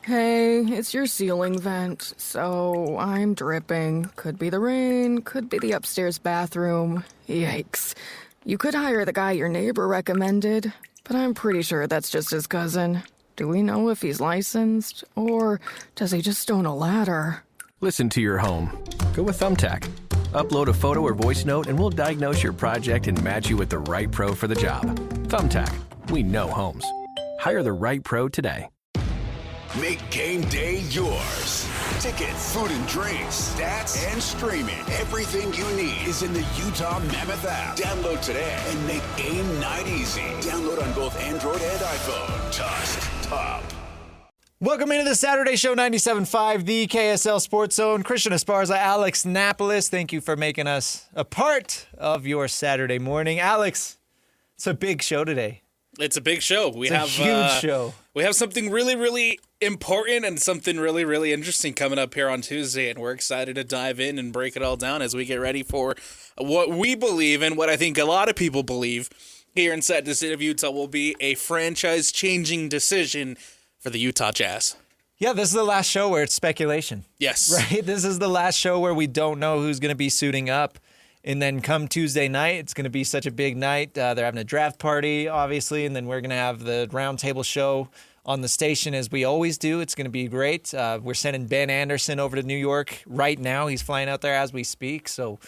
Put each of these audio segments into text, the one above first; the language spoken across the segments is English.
Hey, it's your ceiling vent, so I'm dripping. Could be the rain, could be the upstairs bathroom. Yikes. You could hire the guy your neighbor recommended, but I'm pretty sure that's just his cousin. Do we know if he's licensed, or does he just own a ladder? Listen to your home. Go with Thumbtack. Upload a photo or voice note and we'll diagnose your project and match you with the right pro for the job. Thumbtack. We know homes. Hire the right pro today. Make game day yours. Tickets, food and drinks, stats, and streaming. Everything you need is in the Utah Mammoth app. Download today and make game night easy. Download on both Android and iPhone. Just top. Welcome into the Saturday Show 97.5, the KSL Sports Zone. Christian Esparza, Alex Napoles, thank you for making us a part of your Saturday morning. Alex, it's a big show today. It's a big show. It's a huge show. We have something really, really important and something really, really interesting coming up here on Tuesday, and we're excited to dive in and break it all down as we get ready for what we believe and what I think a lot of people believe here inside the state of Utah will be a franchise-changing decision for the Utah Jazz. Yeah, this is the last show where it's speculation. Yes. Right? This is the last show where we don't know who's going to be suiting up. And then come Tuesday night, it's going to be such a big night. They're having a draft party, obviously, and then we're going to have the roundtable show on the station as we always do. It's going to be great. We're sending Ben Anderson over to New York right now. He's flying out there as we speak. So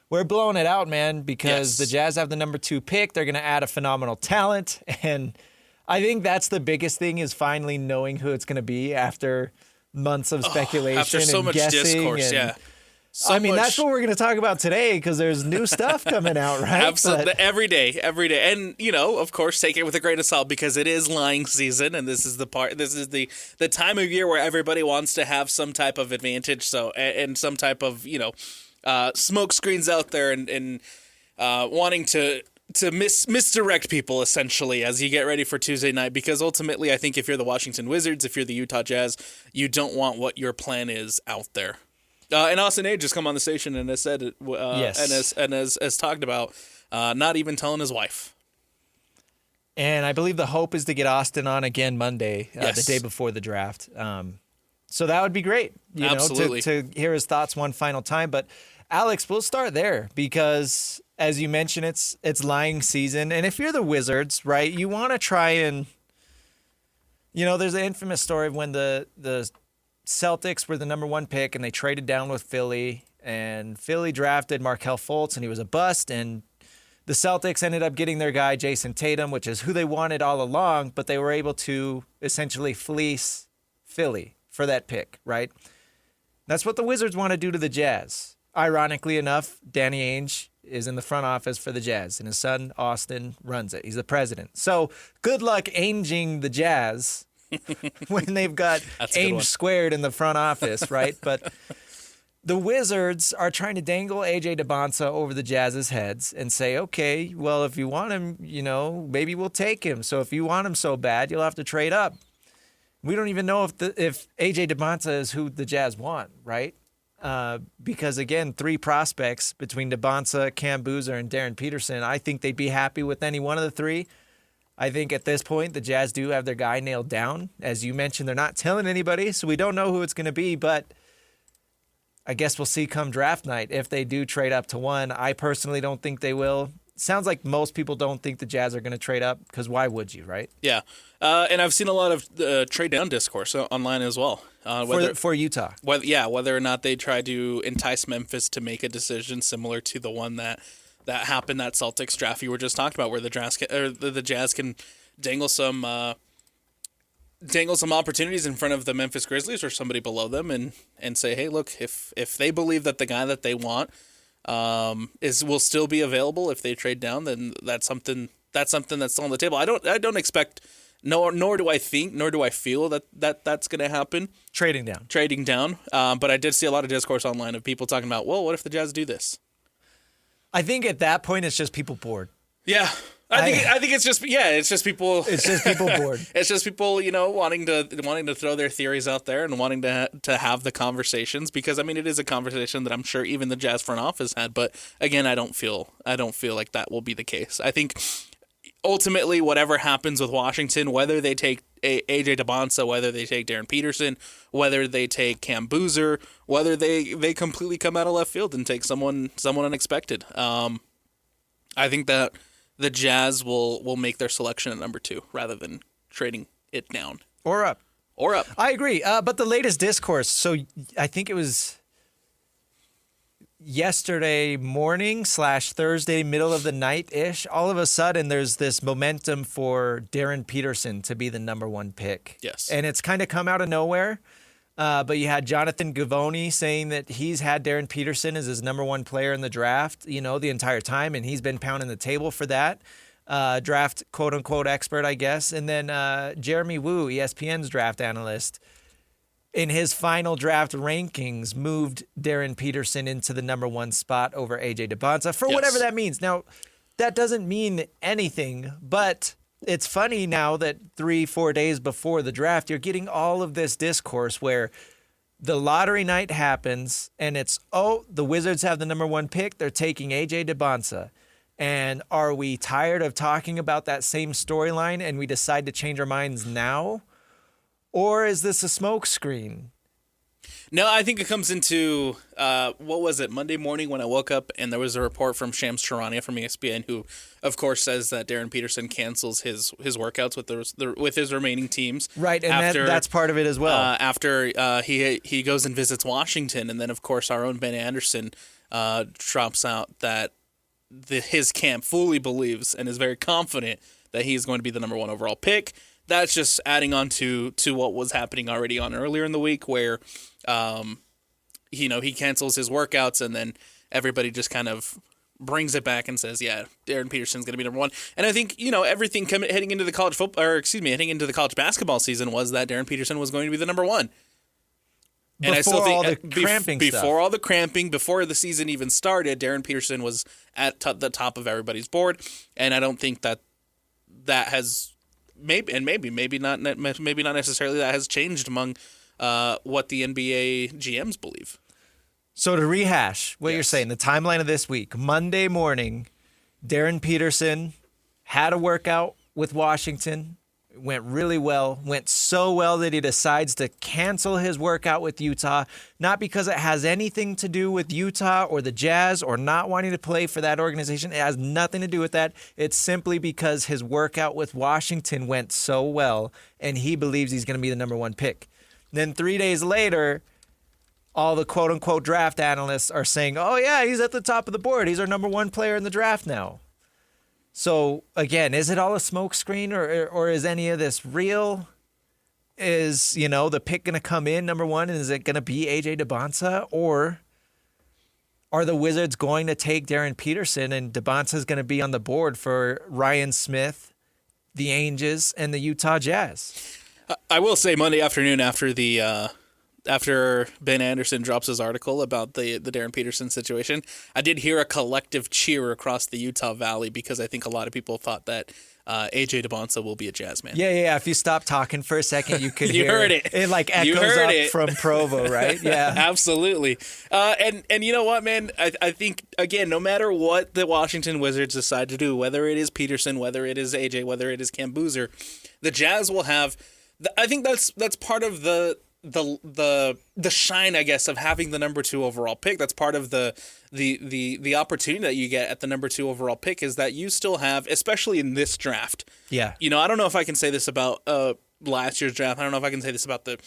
we're blowing it out, man, because the Jazz have the number 2 pick. They're going to add a phenomenal talent. And I think that's the biggest thing is finally knowing who it's going to be after months of speculation after so and much guessing. discourse, yeah. That's what we're going to talk about today because there's new stuff coming out, right? Absolutely. Every day. And, of course, take it with a grain of salt because it is lying season, and this is the time of year where everybody wants to have some type of advantage, so and some type of, smoke screens out there and wanting to misdirect people, essentially, as you get ready for Tuesday night, because ultimately I think if you're the Washington Wizards, if you're the Utah Jazz, you don't want what your plan is out there. And Austin A just come on the station and has said, yes. and has talked about not even telling his wife. And I believe the hope is to get Austin on again Monday, yes. the day before the draft. So that would be great, Absolutely. to hear his thoughts one final time. But Alex, we'll start there because, as you mentioned, it's lying season, and if you're the Wizards, right, you want to try and, there's an infamous story of when the Celtics were the number 1 pick and they traded down with Philly, and Philly drafted Markelle Fultz and he was a bust, and the Celtics ended up getting their guy Jason Tatum, which is who they wanted all along, but they were able to essentially fleece Philly for that pick, right? That's what the Wizards want to do to the Jazz. Ironically enough, Danny Ainge is in the front office for the Jazz, and his son Austin runs it. He's the president. So good luck Ainging the Jazz when they've got Ainge squared in the front office, right? But the Wizards are trying to dangle A.J. Dybantsa over the Jazz's heads and say, okay, well, if you want him, maybe we'll take him. So if you want him so bad, you'll have to trade up. We don't even know if A.J. Dybantsa is who the Jazz want, right? Because, again, 3 prospects between Dybantsa, Cam Boozer, and Darryn Peterson. I think they'd be happy with any one of the 3. I think at this point, the Jazz do have their guy nailed down. As you mentioned, they're not telling anybody, so we don't know who it's going to be. But I guess we'll see come draft night if they do trade up to 1. I personally don't think they will. Sounds like most people don't think the Jazz are going to trade up because why would you, right? Yeah. And I've seen a lot of trade down discourse online as well. For Utah. Whether or not they try to entice Memphis to make a decision similar to the one that happened, that Celtics draft you were just talking about, where the Jazz can dangle some opportunities in front of the Memphis Grizzlies or somebody below them and say, hey, look, if they believe that the guy that they want will still be available if they trade down, then that's something that's still on the table. I don't expect, nor do I think, nor do I feel that's going to happen. Trading down. But I did see a lot of discourse online of people talking about, well, what if the Jazz do this? I think at that point it's just people bored. Yeah. I think it's just people. It's just people bored. It's just people, wanting to throw their theories out there and wanting to have the conversations, because it is a conversation that I'm sure even the Jazz front office had. But again, I don't feel like that will be the case. I think ultimately, whatever happens with Washington, whether they take AJ Dybantsa, whether they take Darryn Peterson, whether they take Cam Boozer, whether they completely come out of left field and take someone unexpected. I think that the Jazz will make their selection at number 2 rather than trading it down. Or up. I agree. But the latest discourse, so I think it was yesterday morning / Thursday, middle of the night-ish, all of a sudden there's this momentum for Darryn Peterson to be the number 1 pick. Yes. And it's kind of come out of nowhere. But you had Jonathan Givony saying that he's had Darryn Peterson as his number 1 player in the draft, the entire time, and he's been pounding the table for that. Draft quote-unquote expert, I guess. And then Jeremy Woo, ESPN's draft analyst, in his final draft rankings, moved Darryn Peterson into the number 1 spot over AJ Dybantsa for whatever that means. Now, that doesn't mean anything, but it's funny now that 3-4 days before the draft, you're getting all of this discourse where the lottery night happens and it's, the Wizards have the number 1 pick. They're taking AJ Dybantsa. And are we tired of talking about that same storyline and we decide to change our minds now? Or is this a smokescreen? No, I think it comes into, what was it, Monday morning when I woke up and there was a report from Shams Charania from ESPN who, of course, says that Darryn Peterson cancels his workouts with his remaining teams. Right, and that's part of it as well. After he goes and visits Washington, and then, of course, our own Ben Anderson drops out that his camp fully believes and is very confident that he is going to be the number 1 overall pick. That's just adding on to what was happening already on earlier in the week where, he cancels his workouts and then everybody just kind of brings it back and says, yeah, Darryn Peterson's going to be number 1. And I think, everything heading into the heading into the college basketball season was that Darryn Peterson was going to be the number 1. And I still think all the cramping stuff. Before all the cramping, before the season even started, Darryn Peterson was at the top of everybody's board. And I don't think that has maybe not necessarily that has changed among what the NBA GMs believe. So to rehash what you're saying, the timeline of this week, Monday morning, Darryn Peterson had a workout with Washington. Went really well, went so well that he decides to cancel his workout with Utah, not because it has anything to do with Utah or the Jazz or not wanting to play for that organization. It has nothing to do with that. It's simply because his workout with Washington went so well and he believes he's going to be the number 1 pick. Then 3 days later, all the quote-unquote draft analysts are saying, oh, yeah, he's at the top of the board. He's our number 1 player in the draft now. So, again, is it all a smokescreen or is any of this real? Is, the pick going to come in, number 1, and is it going to be AJ Dybantsa? Or are the Wizards going to take Darryn Peterson and Dybantsa is going to be on the board for Ryan Smith, the Angels, and the Utah Jazz? I will say Monday afternoon after Ben Anderson drops his article about the Darryn Peterson situation, I did hear a collective cheer across the Utah Valley because I think a lot of people thought that AJ Dybantsa will be a Jazz man. Yeah. If you stop talking for a second, you could you hear heard it. It like echoes up from Provo, right? Yeah, absolutely. And you know what, man? I think again, no matter what the Washington Wizards decide to do, whether it is Peterson, whether it is AJ, whether it is Cam Boozer, the Jazz will have. I think that's part of the shine, I guess, of having the number 2 overall pick. That's part of the opportunity that you get at the number 2 overall pick is that you still have, especially in this draft. Yeah. I don't know if I can say this about last year's draft. I don't know if I can say this about the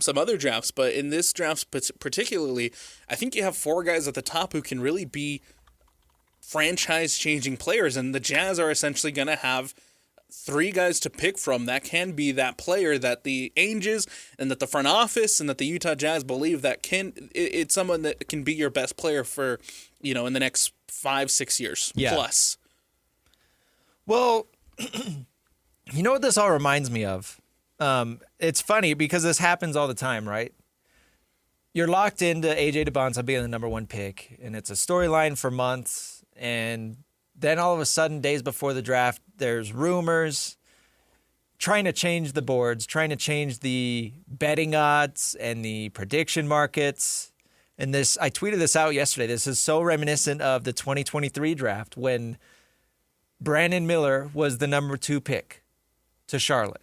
some other drafts, but in this draft particularly, I think you have 4 guys at the top who can really be franchise-changing players, and the Jazz are essentially going to have 3 guys to pick from that can be that player that the Angels and that the front office and that the Utah Jazz believe that it's someone that can be your best player for, in the next 5-6 years plus. Well, you know what this all reminds me of? It's funny because this happens all the time, right? You're locked into AJ Dybantsa being the number 1 pick, and it's a storyline for months, and then all of a sudden, days before the draft, there's rumors trying to change the boards, trying to change the betting odds and the prediction markets. And I tweeted this out yesterday. This is so reminiscent of the 2023 draft when Brandon Miller was the number 2 pick to Charlotte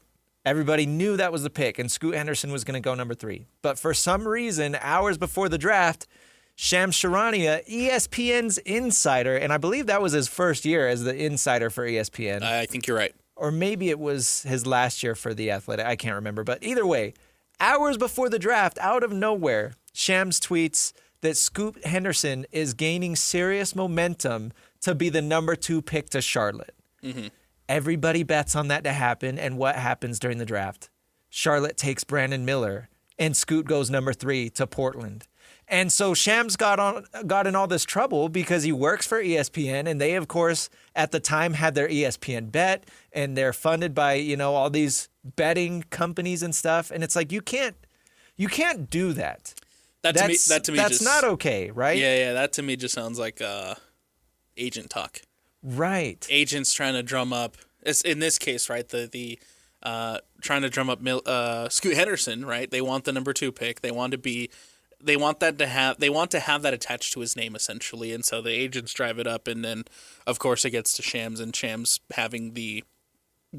Everybody knew that was the pick, and Scoot Henderson was going to go number 3. But for some reason, hours before the draft, Shams Charania, ESPN's insider, and I believe that was his first year as the insider for ESPN. I think you're right. Or maybe it was his last year for The Athletic. I can't remember. But either way, hours before the draft, out of nowhere, Shams tweets that Scoot Henderson is gaining serious momentum to be the number 2 pick to Charlotte. Mm-hmm. Everybody bets on that to happen, and what happens during the draft? Charlotte takes Brandon Miller, and Scoot goes number 3 to Portland. And so Shams got in all this trouble because he works for ESPN, and they, of course, at the time had their ESPN bet, and they're funded by, all these betting companies and stuff. And it's like, you can't do that. That's not okay, right? Yeah. That to me just sounds like agent talk. Right. Agents trying to drum up. In this case, right? The trying to drum up Scoot Henderson, right? They want the number 2 pick. They want to have that attached to his name essentially, and so the agents drive it up, and then of course it gets to Shams, and Shams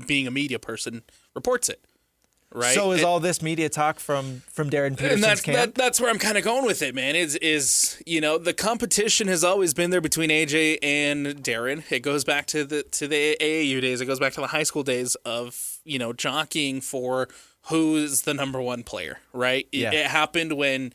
being a media person reports it. Right. So is all this media talk from Darryn Peterson's camp? That's where I'm kind of going with it, man. Is the competition has always been there between AJ and Darryn. It goes back to the AAU days. It goes back to the high school days of jockeying for who's the number 1 player. Right. Yeah. It happened when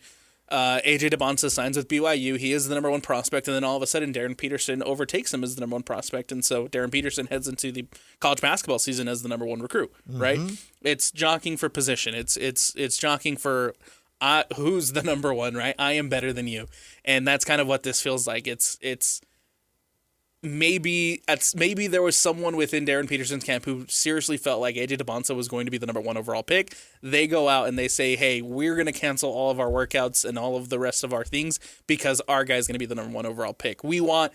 AJ Dybantsa signs with BYU. He is the number 1 prospect, and then all of a sudden Darryn Peterson overtakes him as the number 1 prospect, and so Darryn Peterson heads into the college basketball season as the number 1 recruit. Right? It's jockeying for position. It's jockeying for who's the number 1. Right? I am better than you, and that's kind of what this feels like. It's maybe there was someone within Darryn Peterson's camp who seriously felt like AJ Dybantsa was going to be the number 1 overall pick. They go out and they say, hey, we're going to cancel all of our workouts and all of the rest of our things because our guy's going to be the number 1 overall pick. We want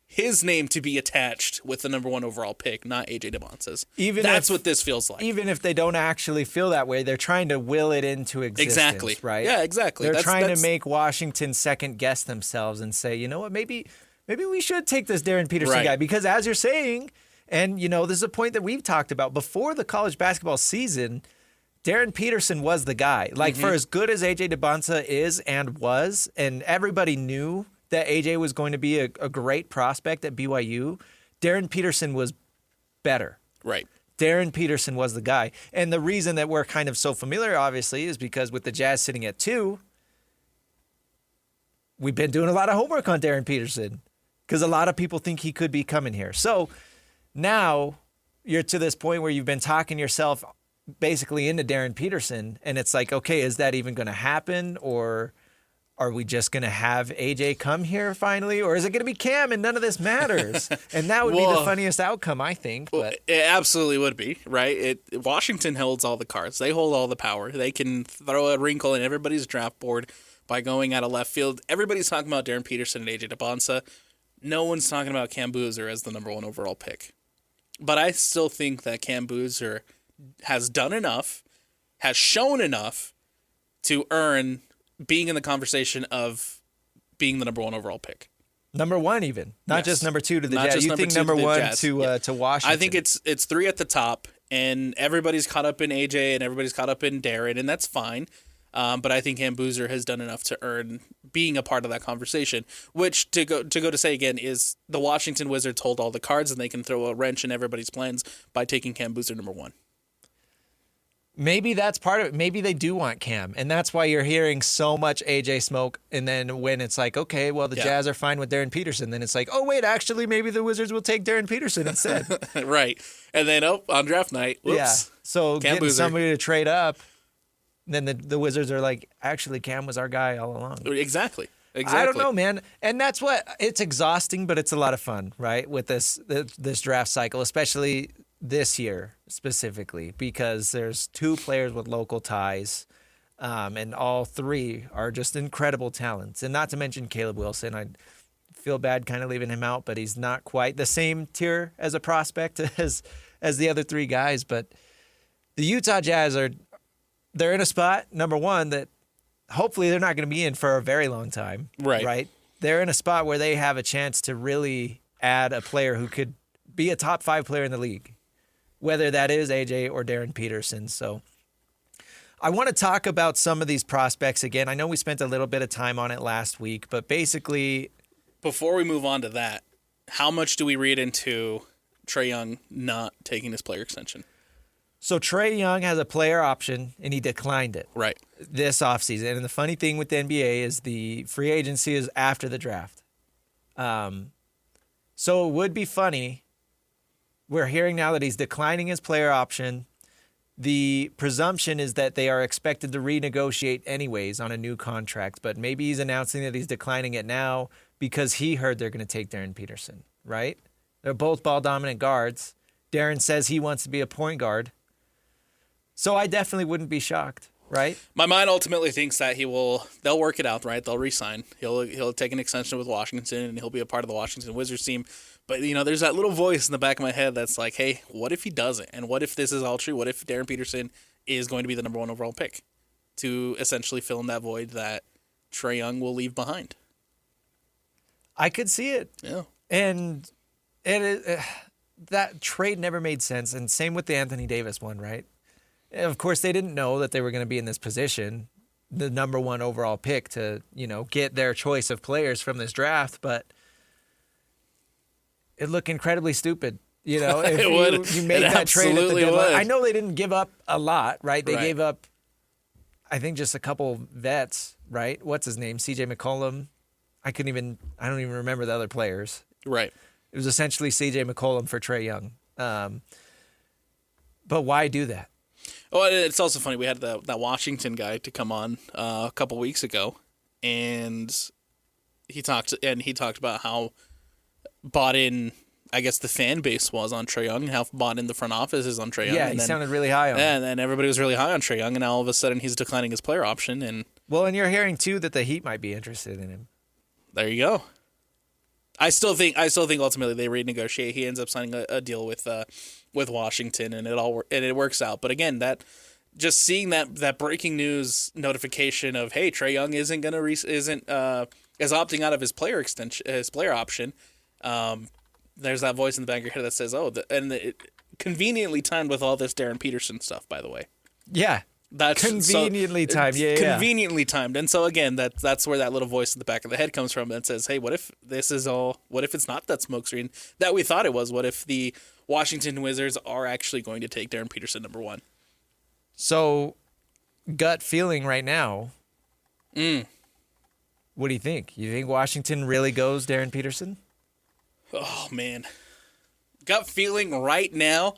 his name to be attached with the number 1 overall pick, not AJ Dybantsa's. That's what this feels like. Even if they don't actually feel that way, they're trying to will it into existence. Exactly. Right? Yeah, exactly. They're trying to make Washington second guess themselves and say, you know what, maybe we should take this Darryn Peterson guy, because as you're saying, and this is a point that we've talked about before the college basketball season, Darryn Peterson was the guy. Like, for as good as AJ Dybantsa is and was, and everybody knew that AJ was going to be a great prospect at BYU, Darryn Peterson was better. Right. Darryn Peterson was the guy. And the reason that we're kind of so familiar, obviously, is because with the Jazz sitting at 2, we've been doing a lot of homework on Darryn Peterson, because a lot of people think he could be coming here. So now you're to this point where you've been talking yourself basically into Darryn Peterson, and it's like, okay, is that even going to happen? Or are we just going to have AJ come here finally? Or is it going to be Cam and none of this matters? And that would be the funniest outcome, I think. But it absolutely would be, right? Washington holds all the cards. They hold all the power. They can throw a wrinkle in everybody's draft board by going out of left field. Everybody's talking about Darryn Peterson and AJ Dybantsa. No one's talking about Cam Boozer as the number 1 overall pick. But I still think that Cam Boozer has done enough, has shown enough to earn being in the conversation of being the number 1 overall pick. Number 1 even. Not just number 2 to the Not Jazz. just You think number 1 to Washington. I think it's 3 at the top, and everybody's caught up in AJ and everybody's caught up in Darryn, and that's fine. But I think Cam Boozer has done enough to earn being a part of that conversation, which to say again is the Washington Wizards hold all the cards, and they can throw a wrench in everybody's plans by taking Cam Boozer number 1. Maybe that's part of it. Maybe they do want Cam, and that's why you're hearing so much AJ smoke. And then when it's like, okay, well, the Jazz are fine with Darryn Peterson, then it's like, oh, wait, actually, maybe the Wizards will take Darryn Peterson instead. Right. And then, on draft night, whoops. Yeah. So Cam getting Boozer. somebody to trade up, then the Wizards are like, actually, Cam was our guy all along. Exactly. I don't know, man. And that's what, it's exhausting, but it's a lot of fun, right? With this draft cycle, especially this year specifically, because there's 2 players with local ties, and all 3 are just incredible talents. And not to mention Caleb Wilson. I feel bad kind of leaving him out, but he's not quite the same tier as a prospect as the other 3 guys. But the Utah Jazz they're in a spot, number 1, that hopefully they're not going to be in for a very long time. Right. They're in a spot where they have a chance to really add a player who could be a top 5 player in the league whether that is AJ or Darryn Peterson. So I want to talk about some of these prospects again. I know we spent a little bit of time on it last week, but basically... Before we move on to that, how much do we read into Trae Young not taking his player extension? So Trae Young has a player option, and he declined it Right. this offseason. And the funny thing with the NBA is the free agency is after the draft. So it would be funny. We're hearing now that he's declining his player option. The presumption is that they are expected to renegotiate anyways on a new contract, but maybe he's announcing that he's declining it now because he heard they're going to take Darryn Peterson, right? They're both ball-dominant guards. Darren says he wants to be a point guard. So I definitely wouldn't be shocked, right? My mind ultimately thinks that they'll work it out, right? They'll re-sign. He'll take an extension with Washington, and he'll be a part of the Washington Wizards team. But, there's that little voice in the back of my head that's like, hey, what if he doesn't? And what if this is all true? What if Darryn Peterson is going to be the number 1 overall pick to essentially fill in that void that Trae Young will leave behind? I could see it. Yeah. And that trade never made sense. And same with the Anthony Davis one, right? And of course, they didn't know that they were going to be in this position, the number 1 overall pick to, get their choice of players from this draft. But it looked incredibly stupid. If you made that trade at the deadline. I know they didn't give up a lot, right? They gave up, I think, just a couple vets, right? What's his name? CJ McCollum. I don't even remember the other players. Right. It was essentially CJ McCollum for Trae Young. But why do that? Oh, it's also funny. We had that Washington guy to come on a couple weeks ago, and he talked about how bought in, I guess, the fan base was on Trae Young, and how bought in the front office is on Trae Young. Yeah, he sounded really high on him. And then everybody was really high on Trae Young, and now all of a sudden he's declining his player option. And and you're hearing too that the Heat might be interested in him. There you go. I still think ultimately they renegotiate. He ends up signing a deal with Washington, and it works out. But again, that just seeing that breaking news notification of, hey, Trae Young is opting out of his player extension, his player option. There's that voice in the back of your head that says, conveniently timed with all this Darryn Peterson stuff, by the way. Yeah. That's conveniently timed. Yeah, conveniently timed. And so again, that's where that little voice in the back of the head comes from and says, hey, what if it's not that smokescreen that we thought it was? What if the Washington Wizards are actually going to take Darryn Peterson number 1? So, gut feeling right now. What do you think? You think Washington really goes Darryn Peterson? Oh, man. Gut feeling right now,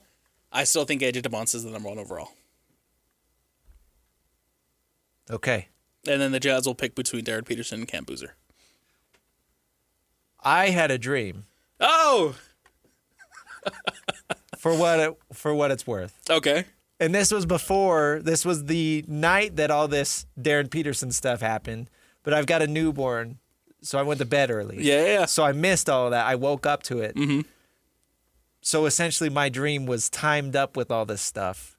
I still think AJ Dybantsa is the number 1 overall. Okay. And then the Jazz will pick between Darryn Peterson and Cam Boozer. I had a dream. Oh! for what it's worth. Okay. And this was the night that all this Darryn Peterson stuff happened. But I've got a newborn, so I went to bed early. Yeah. So I missed all of that. I woke up to it. Mm-hmm. So essentially my dream was timed up with all this stuff.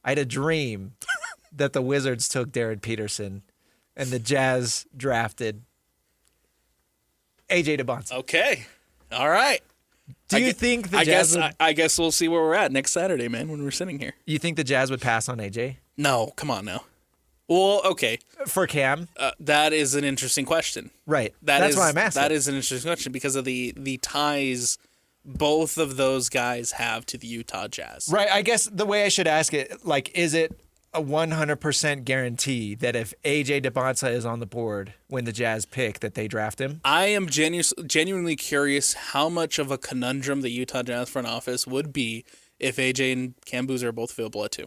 I had a dream that the Wizards took Darryn Peterson and the Jazz drafted AJ Dybantsa. Okay. All right. Do you think the Jazz I guess we'll see where we're at next Saturday, man, when we're sitting here. You think the Jazz would pass on AJ? No, come on now. Well, okay. For Cam? That is an interesting question. Right. That's why I'm asking. That is an interesting question because of the ties both of those guys have to the Utah Jazz. Right. I guess the way I should ask it, is it a 100% guarantee that if AJ Dybantsa is on the board when the Jazz pick that they draft him? I am genuinely curious how much of a conundrum the Utah Jazz front office would be if AJ and Cam Boozer are both available at 2.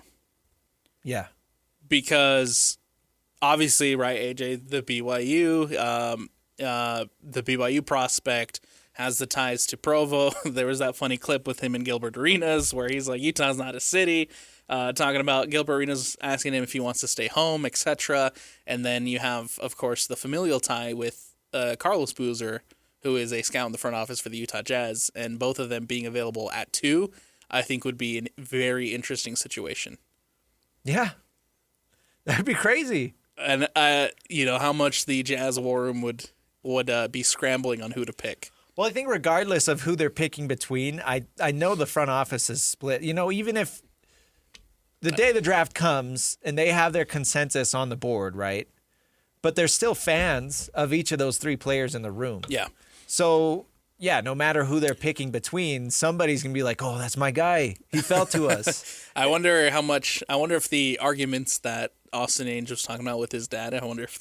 Yeah. Because obviously, right, AJ, the BYU prospect, has the ties to Provo. There was that funny clip with him and Gilbert Arenas where he's like, Utah's not a city, talking about Gilbert Arenas asking him if he wants to stay home, etc. And then you have, of course, the familial tie with Carlos Boozer, who is a scout in the front office for the Utah Jazz, and both of them being available at 2, I think would be a very interesting situation. Yeah. That'd be crazy. And, how much the Jazz war room would be scrambling on who to pick. Well, I think regardless of who they're picking between, I know the front office is split. Even if the day the draft comes and they have their consensus on the board, right? But there's still fans of each of those three players in the room. Yeah. So, yeah, no matter who they're picking between, somebody's going to be like, oh, that's my guy. He fell to us. I wonder if the arguments that Austin Ainge was talking about with his dad, I wonder if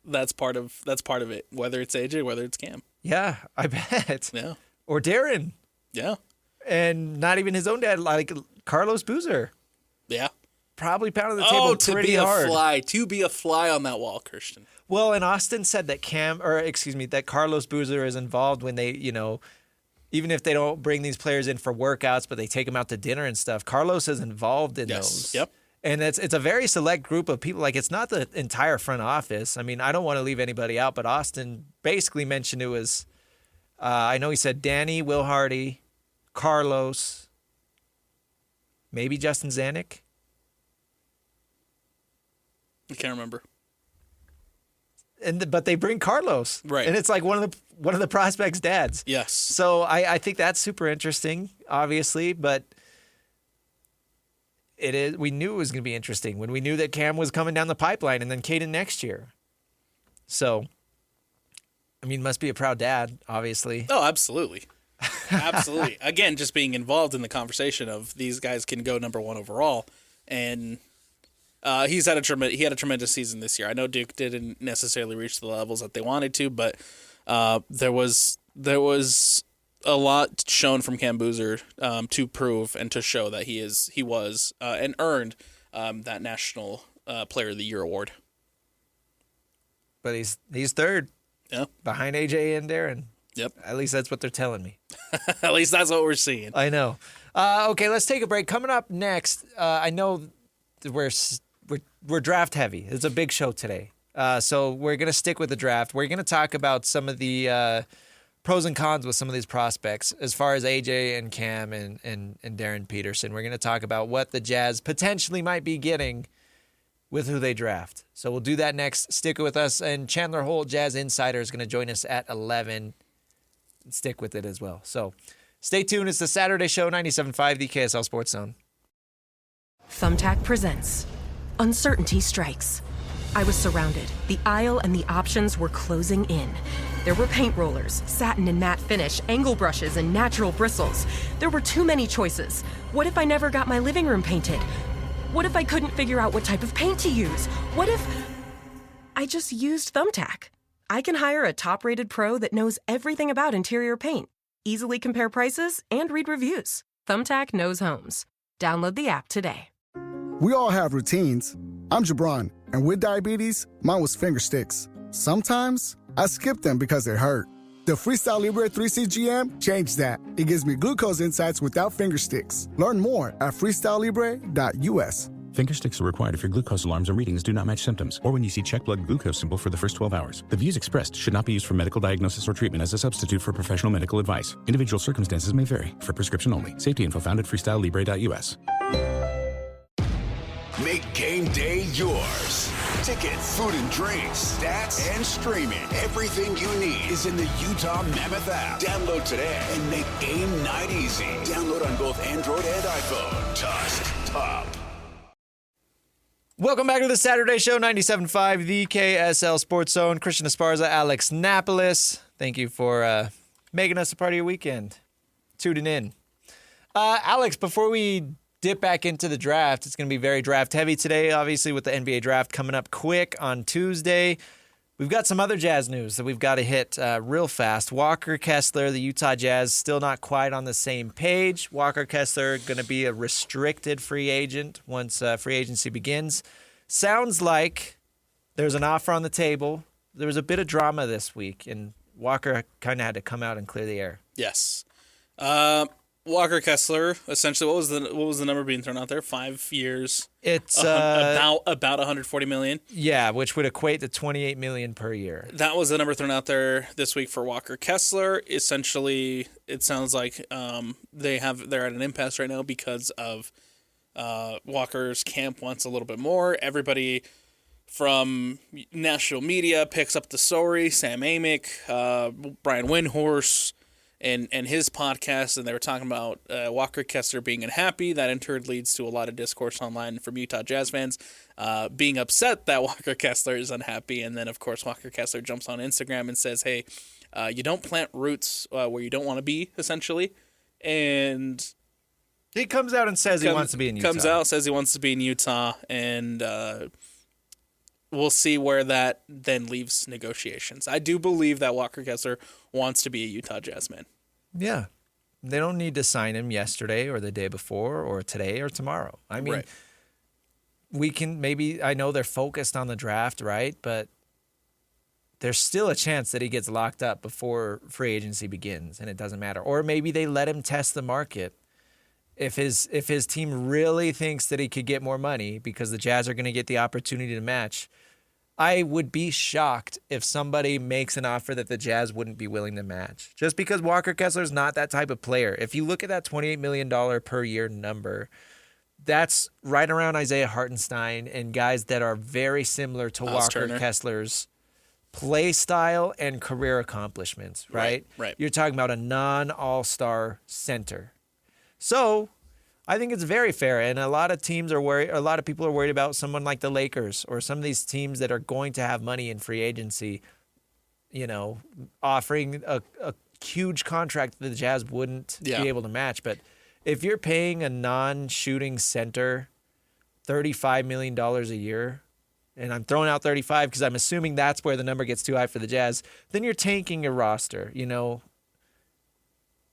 that's part of it, whether it's AJ, whether it's Cam. Yeah, I bet. Yeah. Or Darryn. Yeah. And not even his own dad, like Carlos Boozer. Yeah. Probably pounding the table pretty hard. To be a fly on that wall, Christian. Well, and Austin said that that Carlos Boozer is involved when they, even if they don't bring these players in for workouts, but they take them out to dinner and stuff. Carlos is involved in those. Yep. And it's a very select group of people. Like, it's not the entire front office. I mean, I don't want to leave anybody out, but Austin basically mentioned it was, I know he said Danny, Will Hardy, Carlos, maybe Justin Zanuck. I can't remember. But they bring Carlos, right? And it's like one of the prospects' dads. Yes. So I think that's super interesting, obviously, but it is. We knew it was going to be interesting when we knew that Cam was coming down the pipeline, and then Caden next year. So, I mean, must be a proud dad, obviously. Oh, absolutely, absolutely. Again, just being involved in the conversation of these guys can go number one overall, and. He had a tremendous season this year. I know Duke didn't necessarily reach the levels that they wanted to, but there was a lot shown from Cam Boozer to prove and to show that he was and earned that National Player of the Year award. But he's third, behind AJ and Darryn. Yep. At least that's what they're telling me. At least that's what we're seeing. I know. Okay, let's take a break. Coming up next, I know we're draft heavy. It's a big show today. So we're going to stick with the draft. We're going to talk about some of the pros and cons with some of these prospects as far as AJ and Cam and Darryn Peterson. We're going to talk about what the Jazz potentially might be getting with who they draft. So we'll do that next. Stick with us. And Chandler Holt, Jazz Insider, is going to join us at 11. Stick with it as well. So stay tuned. It's the Saturday Show, 97.5, the KSL Sports Zone. Thumbtack presents Uncertainty Strikes. I was surrounded. The aisle and the options were closing in. There were paint rollers, satin and matte finish, angle brushes, and natural bristles. There were too many choices. What if I never got my living room painted? What if I couldn't figure out what type of paint to use? What if I just used Thumbtack? I can hire a top-rated pro that knows everything about interior paint, easily compare prices, and read reviews. Thumbtack knows homes. Download the app today. We all have routines. I'm Jabron, and with diabetes, mine was finger sticks. Sometimes I skip them because they hurt. The Freestyle Libre 3CGM changed that. It gives me glucose insights without finger sticks. Learn more at freestylelibre.us. Finger sticks are required if your glucose alarms and readings do not match symptoms, or when you see check blood glucose symbol for the first 12 hours. The views expressed should not be used for medical diagnosis or treatment as a substitute for professional medical advice. Individual circumstances may vary. For prescription only. Safety info found at freestylelibre.us. Make game day yours. Tickets, food and drinks, stats, and streaming. Everything you need is in the Utah Mammoth app. Download today and make game night easy. Download on both Android and iPhone. Just top. Welcome back to the Saturday Show, 97.5, the KSL Sports Zone. Christian Esparza, Alex Napoles. Thank you for making us a part of your weekend. Tuning in. Alex, before we dip back into the draft, it's going to be very draft heavy today, obviously, with the NBA draft coming up quick on Tuesday. We've got some other Jazz news that we've got to hit real fast. Walker Kessler, the Utah Jazz, still not quite on the same page. Walker Kessler going to be a restricted free agent once free agency begins. Sounds like there's an offer on the table. There was a bit of drama this week, and Walker kind of had to come out and clear the air. Yes. Walker Kessler, essentially, what was the number being thrown out there? 5 years. It's about $140 million. Yeah, which would equate to $28 million per year. That was the number thrown out there this week for Walker Kessler. Essentially, it sounds like they're at an impasse right now because of Walker's camp wants a little bit more. Everybody from national media picks up the story. Sam Amick, Brian Windhorst, and his podcast, and they were talking about Walker Kessler being unhappy. That in turn leads to a lot of discourse online from Utah Jazz fans being upset that Walker Kessler is unhappy. And then, of course, Walker Kessler jumps on Instagram and says, hey, you don't plant roots where you don't want to be, essentially. And he comes out and says he wants to be in Utah. Comes out, says he wants to be in Utah, and we'll see where that then leaves negotiations. I do believe that Walker Kessler wants to be a Utah Jazz man. Yeah. They don't need to sign him yesterday or the day before or today or tomorrow. I mean, Right. we can maybe, I know they're focused on the draft, right? But there's still a chance that he gets locked up before free agency begins, and it doesn't matter. Or maybe they let him test the market. If his team really thinks that he could get more money because the Jazz are going to get the opportunity to match, I would be shocked if somebody makes an offer that the Jazz wouldn't be willing to match. Just because Walker Kessler's not that type of player. If you look at that $28 million per year number, that's right around Isaiah Hartenstein and guys that are very similar to Miles Walker Turner. Kessler's play style and career accomplishments, right? Right. You're talking about a non-all-star center. So I think it's very fair, and a lot of teams are worried. A lot of people are worried about someone like the Lakers or some of these teams that are going to have money in free agency. You know, offering a huge contract that the Jazz wouldn't be able to match. But if you're paying a non-shooting center $35 million a year, and I'm throwing out 35 because I'm assuming that's where the number gets too high for the Jazz, then you're tanking your roster. You know,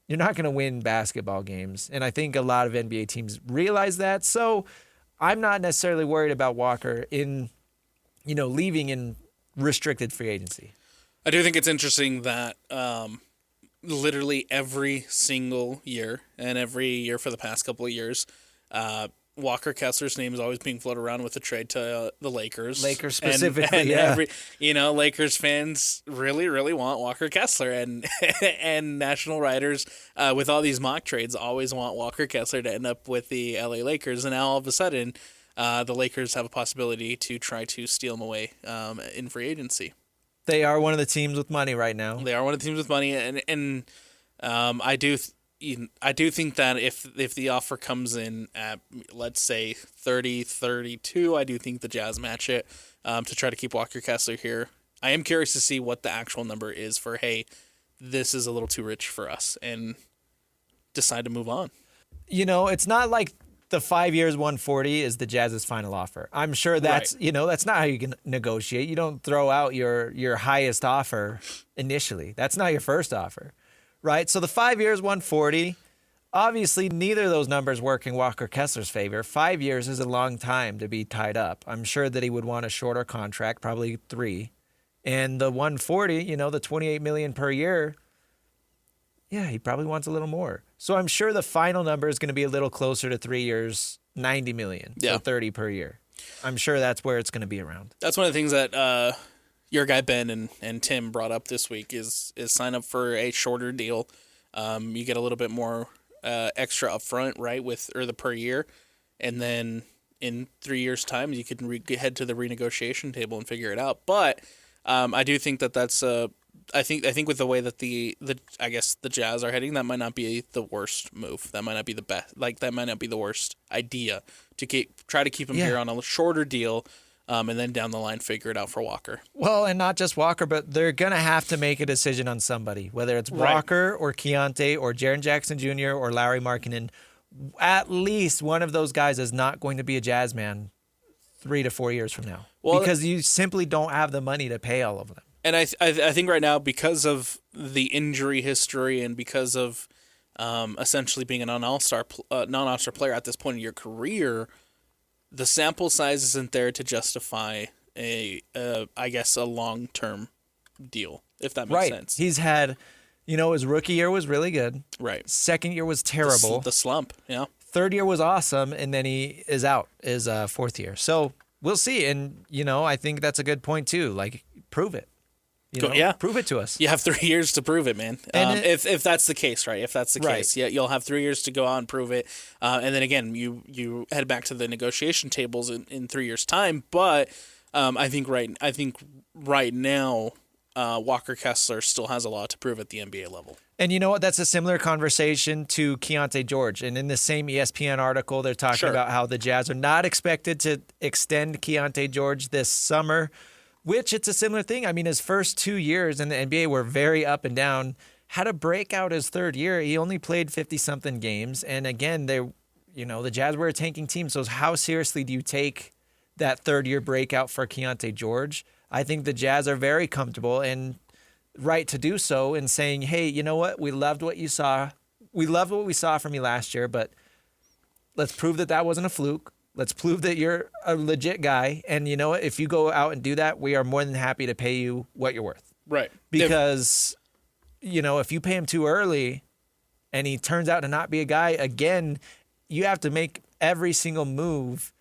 you're not going to win basketball games. And I think a lot of NBA teams realize that. So I'm not necessarily worried about Walker leaving in restricted free agency. I do think it's interesting that literally every single year, and every year for the past couple of years, Walker Kessler's name is always being floated around with a trade to the Lakers. Lakers specifically, and Lakers fans really, really want Walker Kessler, and and national writers with all these mock trades always want Walker Kessler to end up with the LA Lakers, and now all of a sudden, the Lakers have a possibility to try to steal him away in free agency. They are one of the teams with money right now. They are one of the teams with money, and I do think that if the offer comes in at, let's say, 30-32, I do think the Jazz match it to try to keep Walker Kessler here. I am curious to see what the actual number is for, hey, this is a little too rich for us, and decide to move on. You know, it's not like the 5 years 140 is the Jazz's final offer. I'm sure that's, that's not how you can negotiate. You don't throw out your highest offer initially. That's not your first offer. Right, so the 5 years, 140, obviously neither of those numbers work in Walker Kessler's favor. 5 years is a long time to be tied up. I'm sure that he would want a shorter contract, probably 3. And the 140, the $28 million per year, yeah, he probably wants a little more. So I'm sure the final number is going to be a little closer to 3 years, $90 million, so 30 per year. I'm sure that's where it's going to be around. That's one of the things that your guy Ben and Tim brought up this week is sign up for a shorter deal. You get a little bit more extra upfront, right, or the per year, and then in 3 years' time you can head to the renegotiation table and figure it out. But I do think that's I think with the way that the Jazz are heading, that might not be the worst move. That might not be the best. That might not be the worst idea to try to keep him here on a shorter deal. And then down the line, figure it out for Walker. Well, and not just Walker, but they're going to have to make a decision on somebody, whether it's Walker or Keontae or Jaren Jackson Jr. or Larry Markkinen. At least one of those guys is not going to be a Jazz man 3 to 4 years from now, because you simply don't have the money to pay all of them. And I think right now, because of the injury history and because of essentially being a non-all-star player at this point in your career, the sample size isn't there to justify a long-term deal, if that makes sense. He's had, his rookie year was really good. Right. Second year was terrible. The slump, yeah. Third year was awesome, and then he is out his fourth year. So we'll see. And, I think that's a good point, too. Like, prove it. Prove it to us. You have 3 years to prove it, man. If that's the case, right? If that's the case, you'll have 3 years to go out and prove it. And then again, you head back to the negotiation tables in 3 years' time. But I think right now, Walker Kessler still has a lot to prove at the NBA level. And you know what? That's a similar conversation to Keontae George. And in the same ESPN article, they're talking about how the Jazz are not expected to extend Keontae George this summer, which it's a similar thing. I mean, his first 2 years in the NBA were very up and down. Had a breakout his third year. He only played 50-something games. And again, the Jazz were a tanking team. So how seriously do you take that third-year breakout for Keontae George? I think the Jazz are very comfortable and right to do so in saying, hey, you know what? We loved what you saw. We loved what we saw from you last year, but let's prove that wasn't a fluke. Let's prove that you're a legit guy. And you know what? If you go out and do that, we are more than happy to pay you what you're worth. Right. Because, if you pay him too early and he turns out to not be a guy, again, you have to make every single move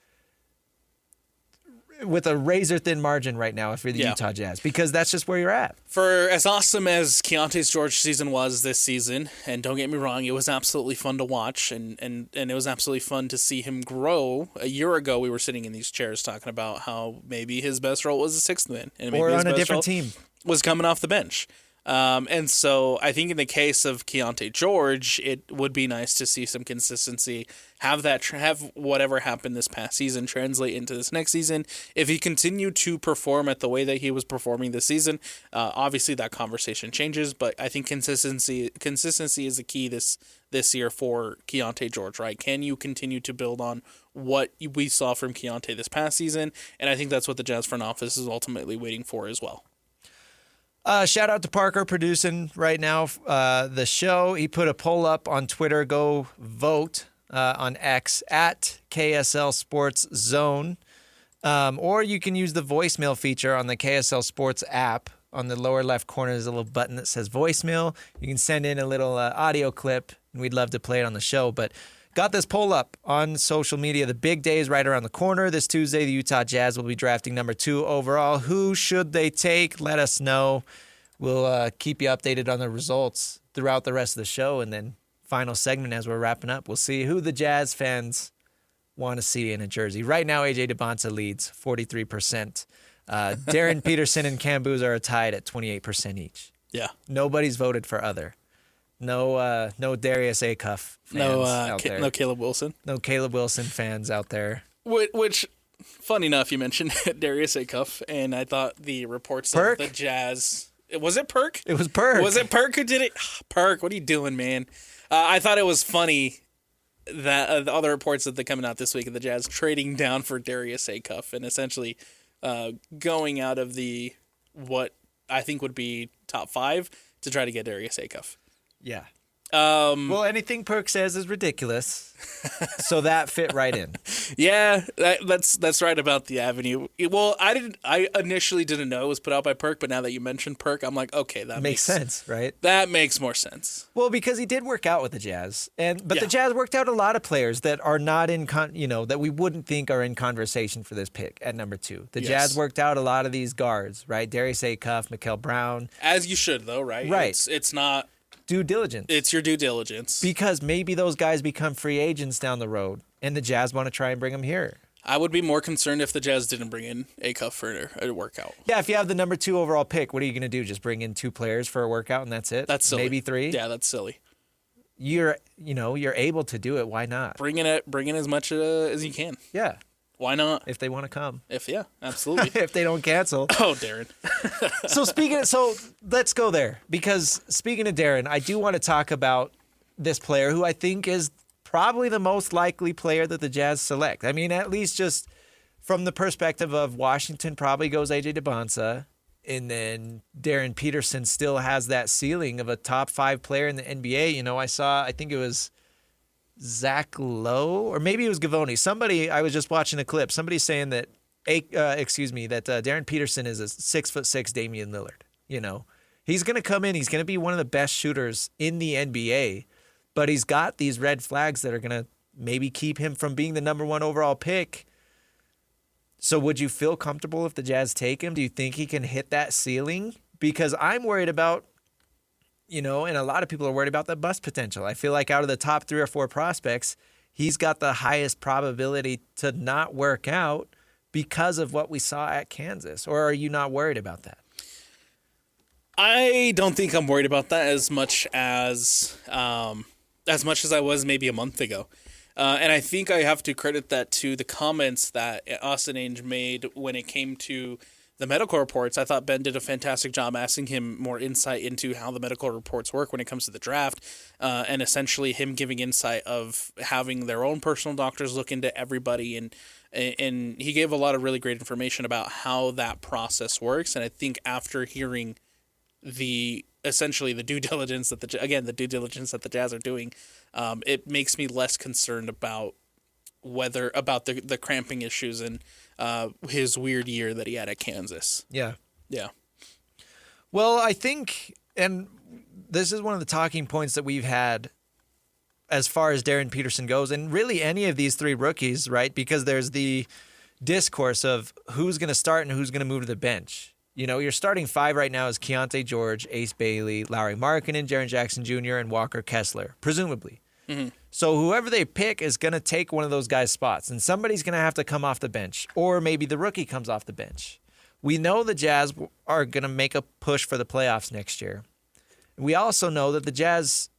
with a razor-thin margin right now if you're the Utah Jazz, because that's just where you're at. For as awesome as Keontae George season was this season, and don't get me wrong, it was absolutely fun to watch, and it was absolutely fun to see him grow. A year ago, we were sitting in these chairs talking about how maybe his best role was a sixth man. And maybe or his on a best different role team. Was coming off the bench. And so I think in the case of Keontae George, it would be nice to see some consistency, have whatever happened this past season translate into this next season. If he continued to perform at the way that he was performing this season, obviously that conversation changes, but I think consistency is the key this year for Keontae George, right? Can you continue to build on what we saw from Keontae this past season? And I think that's what the Jazz front office is ultimately waiting for as well. Shout out to Parker producing right now the show. He put a poll up on Twitter. Go vote on X at KSL Sports Zone. Or you can use the voicemail feature on the KSL Sports app. On the lower left corner, there's a little button that says voicemail. You can send in a little audio clip, and we'd love to play it on the show. But got this poll up on social media. The big day is right around the corner. This Tuesday, the Utah Jazz will be drafting number 2 overall. Who should they take? Let us know. We'll keep you updated on the results throughout the rest of the show. And then final segment as we're wrapping up, we'll see who the Jazz fans want to see in a jersey. Right now, AJ Dybantsa leads 43%. Darryn Peterson and Cam Boozer are tied at 28% each. Yeah. Nobody's voted for other. No Darius Acuff fans out there. No Caleb Wilson. No Caleb Wilson fans out there. Which, funny enough, you mentioned Darius Acuff, and I thought the reports Perk? of the Jazz. Was it Perk? It was Perk. Was it Perk who did it? Perk, what are you doing, man? I thought it was funny that the other reports that they're coming out this week of the Jazz trading down for Darius Acuff and essentially going out of the what I think would be top 5 to try to get Darius Acuff. Yeah. Well, anything Perk says is ridiculous, so that fit right in. Yeah, that's right about the Avenue. Well, I initially didn't know it was put out by Perk, but now that you mentioned Perk, I'm like, okay, that makes sense, right? That makes more sense. Well, because he did work out with the Jazz, but the Jazz worked out a lot of players that are not in that we wouldn't think are in conversation for this pick at number 2. The Jazz worked out a lot of these guards, right? Darius Acuff, Mikael Brown, as you should, though, right? Right. It's not. Due diligence. It's your due diligence. Because maybe those guys become free agents down the road, and the Jazz want to try and bring them here. I would be more concerned if the Jazz didn't bring in Acuff for a workout. Yeah, if you have the number 2 overall pick, what are you going to do? Just bring in 2 players for a workout and that's it? That's silly. Maybe 3? Yeah, that's silly. You're able to do it. Why not? Bring in as much as you can. Yeah. Why not? If they want to come. Absolutely. If they don't cancel. Oh, Darryn. So let's go there, because speaking of Darryn, I do want to talk about this player who I think is probably the most likely player that the Jazz select. I mean, at least just from the perspective of Washington probably goes AJ Dybantsa, and then Darryn Peterson still has that ceiling of a top 5 player in the NBA. I think it was Zach Lowe, or maybe it was Gavoni. I was just watching a clip. Somebody saying that, Darryn Peterson is a 6'6" Damian Lillard. He's going to come in. He's going to be one of the best shooters in the NBA, but he's got these red flags that are going to maybe keep him from being the number 1 overall pick. So would you feel comfortable if the Jazz take him? Do you think he can hit that ceiling? Because I'm worried about, and a lot of people are worried about the bust potential. I feel like out of the top 3 or 4 prospects, he's got the highest probability to not work out because of what we saw at Kansas? Or are you not worried about that? I don't think I'm worried about that as much as I was maybe a month ago. And I think I have to credit that to the comments that Austin Ainge made when it came to the medical reports. I thought Ben did a fantastic job asking him more insight into how the medical reports work when it comes to the draft, and essentially him giving insight of having their own personal doctors look into everybody, and he gave a lot of really great information about how that process works. And I think after hearing essentially the due diligence that the Jazz are doing, it makes me less concerned about the cramping issues and his weird year that he had at Kansas. Yeah. Yeah. Well, I think, and this is one of the talking points that we've had as far as Darryn Peterson goes, and really any of these three rookies, right? Because there's the discourse of who's going to start and who's going to move to the bench. You know, your starting five right now is Keontae George, Ace Bailey, Lauri Markkanen, Jaren Jackson Jr., and Walker Kessler, presumably. Mm-hmm. So whoever they pick is going to take one of those guys' spots, and somebody's going to have to come off the bench, or maybe the rookie comes off the bench. We know the Jazz are going to make a push for the playoffs next year. We also know that the Jazz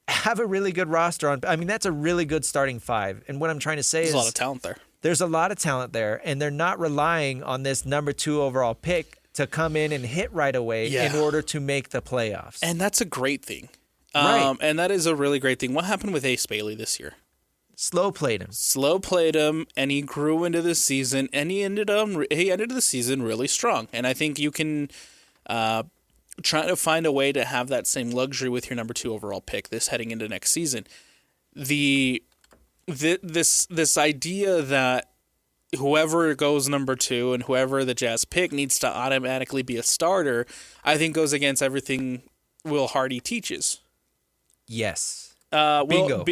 have a really good roster. That's a really good starting five. And what I'm trying to say is there's a lot of talent there. There's a lot of talent there, and they're not relying on this number 2 overall pick to come in and hit right away in order to make the playoffs. And that's a great thing. Right. And that is a really great thing. What happened with Ace Bailey this year? Slow played him, and he grew into the season, and he ended the season really strong. And I think you can try to find a way to have that same luxury with your number 2 overall pick heading into next season. This idea that whoever goes number 2 and whoever the Jazz pick needs to automatically be a starter, I think goes against everything Will Hardy teaches. Yes. Bingo.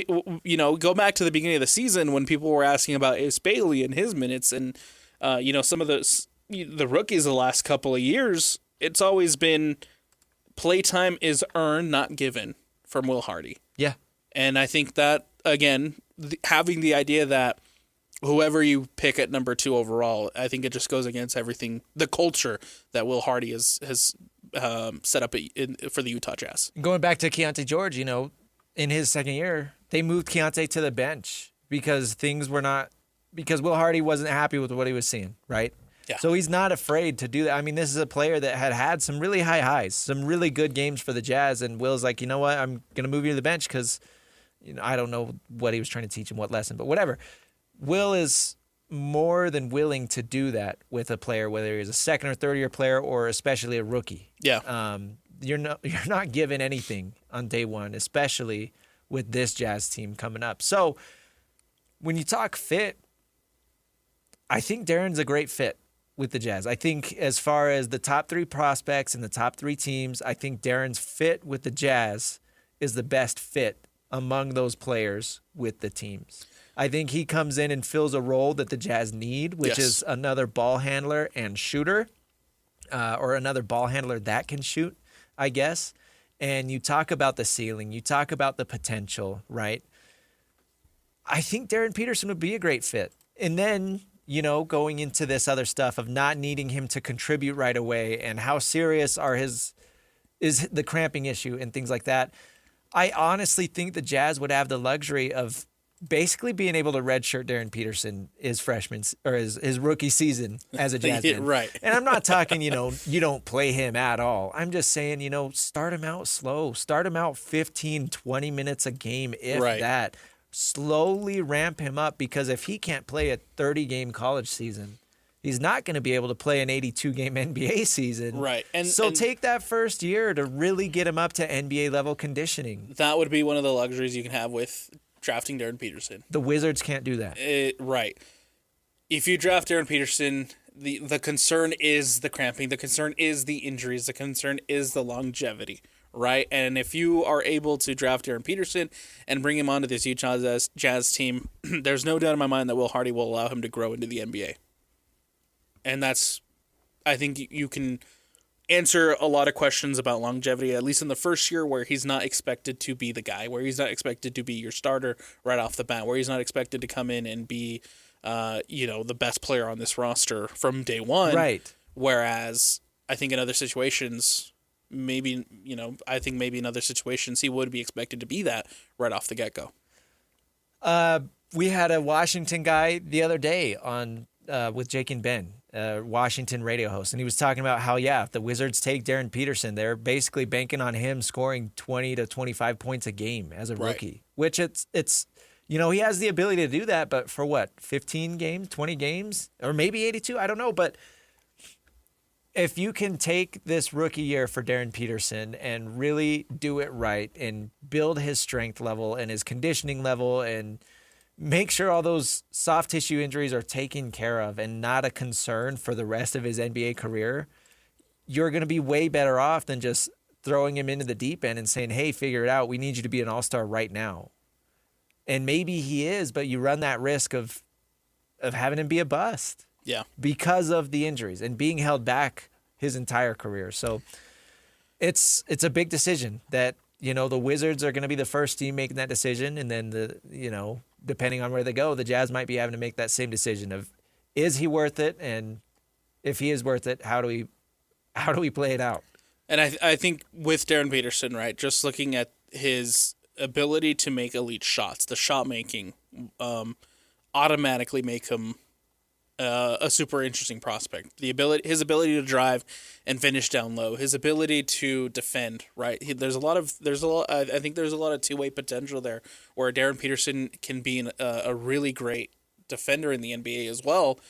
Go back to the beginning of the season when people were asking about Ace Bailey and his minutes, and some of the rookies the last couple of years, it's always been playtime is earned, not given, from Will Hardy. Yeah. And I think that, again, having the idea that whoever you pick at number 2 overall, I think it just goes against everything, the culture that Will Hardy has set up for the Utah Jazz. Going back to Keontae George, in his second year, they moved Keontae to the bench because Will Hardy wasn't happy with what he was seeing, right? Yeah. So he's not afraid to do that. I mean, this is a player that had some really high highs, some really good games for the Jazz, and Will's like, you know what, I'm going to move you to the bench because, I don't know what he was trying to teach him, what lesson, but whatever. Will is more than willing to do that with a player, whether he's a second or third year player or especially a rookie. Yeah. You're not given anything on day one, especially with this Jazz team coming up. So when you talk fit, I think Darren's a great fit with the Jazz. I think as far as the top 3 prospects and the top 3 teams, I think Darren's fit with the Jazz is the best fit among those players with the teams. I think he comes in and fills a role that the Jazz need, which is another ball handler and shooter, or another ball handler that can shoot, I guess. And you talk about the ceiling, you talk about the potential, right? I think Darryn Peterson would be a great fit. And then, going into this other stuff of not needing him to contribute right away and how serious is the cramping issue and things like that. I honestly think the Jazz would have the luxury of basically being able to redshirt Darryn Peterson his rookie season as a Jazz man. Right. And I'm not talking, you don't play him at all. I'm just saying, start him out slow. Start him out 15, 20 minutes a game, if that. Slowly ramp him up, because if he can't play a 30-game college season, he's not going to be able to play an 82-game NBA season. Right. And take that first year to really get him up to NBA-level conditioning. That would be one of the luxuries you can have with drafting Darryn Peterson. The Wizards can't do that. Right. If you draft Darryn Peterson, the concern is the cramping. The concern is the injuries. The concern is the longevity, right? And if you are able to draft Darryn Peterson and bring him onto this Utah Jazz team, there's no doubt in my mind that Will Hardy will allow him to grow into the NBA. And I think you can answer a lot of questions about longevity, at least in the first year, where he's not expected to be the guy, where he's not expected to be your starter right off the bat, where he's not expected to come in and be the best player on this roster from day one. Right. Whereas I think in other situations, maybe in other situations he would be expected to be that right off the get-go. We had a Washington guy the other day on with Jake and Ben, Washington radio host, and he was talking about how, if the Wizards take Darryn Peterson, they're basically banking on him scoring 20 to 25 points a game as a rookie, which it's he has the ability to do that, but for what, 15 games, 20 games, or maybe 82? I don't know, but if you can take this rookie year for Darryn Peterson and really do it right and build his strength level and his conditioning level and make sure all those soft tissue injuries are taken care of and not a concern for the rest of his NBA career, you're going to be way better off than just throwing him into the deep end and saying, hey, figure it out. We need you to be an all-star right now. And maybe he is, but you run that risk of having him be a bust. Yeah. Because of the injuries and being held back his entire career. So it's a big decision that, the Wizards are going to be the first team making that decision. And then depending on where they go, the Jazz might be having to make that same decision of, is he worth it? And if he is worth it, how do we play it out? And I think with Darryn Peterson, right, just looking at his ability to make elite shots, the shot making, automatically make him a super interesting prospect. His ability to drive and finish down low, his ability to defend, right? I think there's a lot of two-way potential there, where Darryn Peterson can be a really great defender in the NBA as well.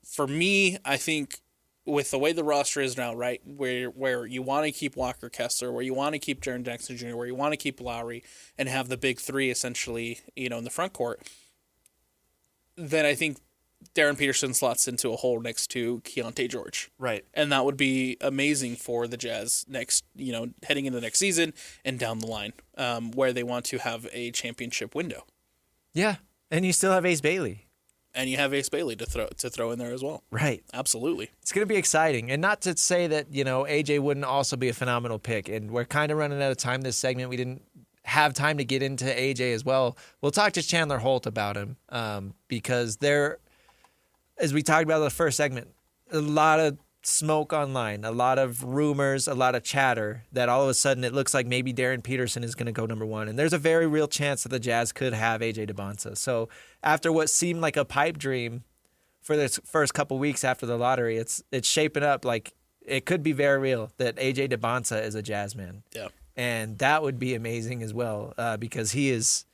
For me, I think with the way the roster is now, right, where you want to keep Walker Kessler, where you want to keep Jaren Jackson Jr., where you want to keep Lowry and have the big three essentially, in the front court, then I think Darryn Peterson slots into a hole next to Keontae George. Right. And that would be amazing for the Jazz heading into the next season and down the line, where they want to have a championship window. Yeah. And you still have Ace Bailey. And you have Ace Bailey to throw in there as well. Right. Absolutely. It's going to be exciting. And not to say that, AJ wouldn't also be a phenomenal pick. And we're kind of running out of time this segment. We didn't have time to get into AJ as well. We'll talk to Chandler Holt about him because as we talked about in the first segment, a lot of smoke online, a lot of rumors, a lot of chatter that all of a sudden it looks like maybe Darryn Peterson is going to go number one. And there's a very real chance that the Jazz could have AJ Dybantsa. So after what seemed like a pipe dream for the first couple weeks after the lottery, it's shaping up like it could be very real that AJ Dybantsa is a Jazz man. Yeah. And that would be amazing as well because he is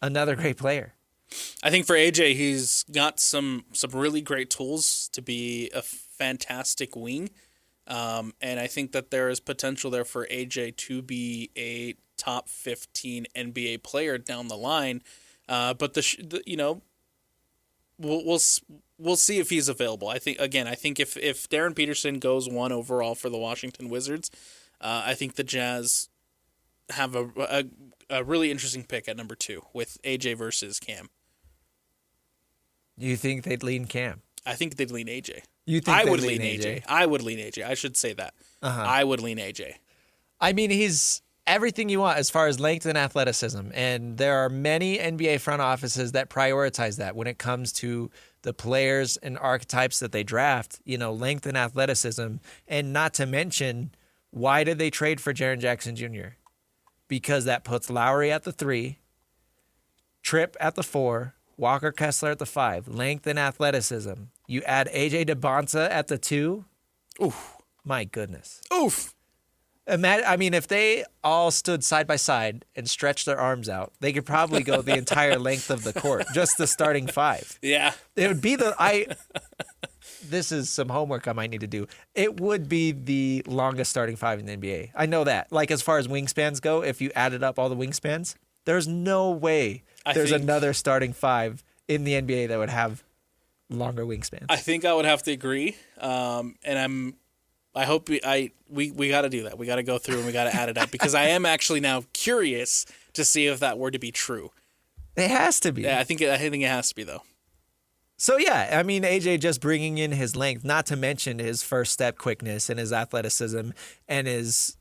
another great player. I think for AJ, he's got some really great tools to be a fantastic wing. And I think that there is potential there for AJ to be a top 15 NBA player down the line. But we'll see if he's available. I think if Darryn Peterson goes 1 overall for the Washington Wizards, I think the Jazz have a really interesting pick at number 2 with AJ versus Cam. You think they'd lean Cam? I think they'd lean AJ. You think I they'd would lean lean AJ? I would lean AJ. I should say that. Uh-huh. I would lean AJ. I mean, he's everything you want as far as length and athleticism. And there are many NBA front offices that prioritize that when it comes to the players and archetypes that they draft, length and athleticism. And not to mention, why did they trade for Jaren Jackson Jr.? Because that puts Lowry at the 3, Tripp at the 4, Walker Kessler at the 5. Length and athleticism. You add AJ Dybantsa at the 2. Oof. My goodness. Oof. Imagine, if they all stood side by side and stretched their arms out, they could probably go the entire length of the court, just the starting 5. Yeah. It would be this is some homework I might need to do. It would be the longest starting 5 in the NBA. I know that. Like, as far as wingspans go, if you added up all the wingspans, there's no way there's another starting 5 in the NBA that would have longer wingspans. I think I would have to agree. I hope we got to do that. We got to go through and we got to add it up because I am actually now curious to see if that were to be true. It has to be. Yeah, I think it has to be though. So yeah, AJ just bringing in his length, not to mention his first step quickness and his athleticism and his,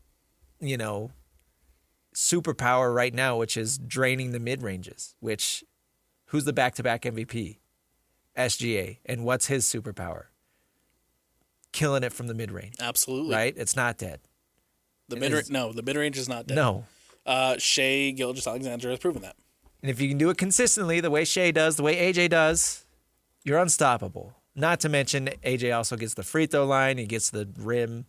superpower right now, which is draining the mid ranges. Which, who's the back-to-back MVP? SGA. And what's his superpower? Killing it from the mid-range. Absolutely. Right? It's not dead. The mid-range is not dead. No. Shea Gilgeous-Alexander has proven that. And if you can do it consistently, the way Shea does, the way AJ does, you're unstoppable. Not to mention, AJ also gets the free throw line. He gets the rim.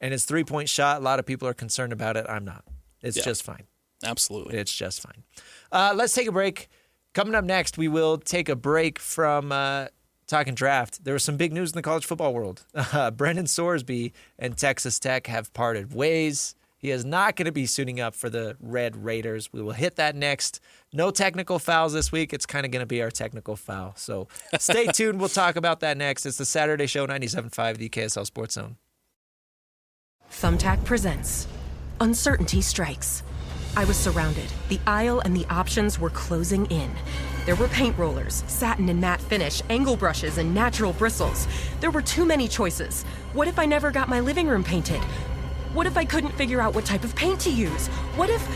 And his three-point shot, a lot of people are concerned about it. I'm not. It's just fine. Absolutely. It's just fine. Let's take a break. Coming up next, we will take a break from talking draft. There was some big news in the college football world. Brendan Sorsby and Texas Tech have parted ways. He is not going to be suiting up for the Red Raiders. We will hit that next. No technical fouls this week. It's kind of going to be our technical foul. So stay tuned. We'll talk about that next. It's the Saturday Show, 97.5, the KSL Sports Zone. Thumbtack presents Uncertainty Strikes. I was surrounded. The aisle and the options were closing in. There were paint rollers, satin and matte finish, angle brushes, and natural bristles. There were too many choices. What if I never got my living room painted? What if I couldn't figure out what type of paint to use? What if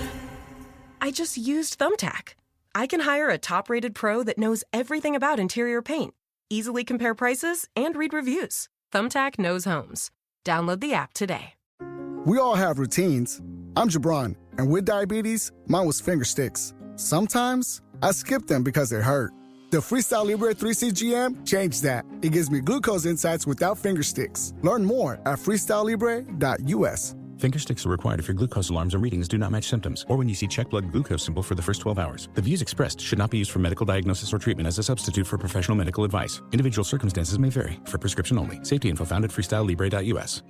I just used Thumbtack? I can hire a top-rated pro that knows everything about interior paint, easily compare prices, and read reviews. Thumbtack knows homes. Download the app today. We all have routines. I'm Jabron, and with diabetes, mine was finger sticks. Sometimes I skip them because they hurt. The Freestyle Libre 3C GM changed that. It gives me glucose insights without finger sticks. Learn more at freestylelibre.us. Finger sticks are required if your glucose alarms and readings do not match symptoms, or when you see check blood glucose symbol for the first 12 hours. The views expressed should not be used for medical diagnosis or treatment as a substitute for professional medical advice. Individual circumstances may vary. For prescription only. Safety info found at freestylelibre.us.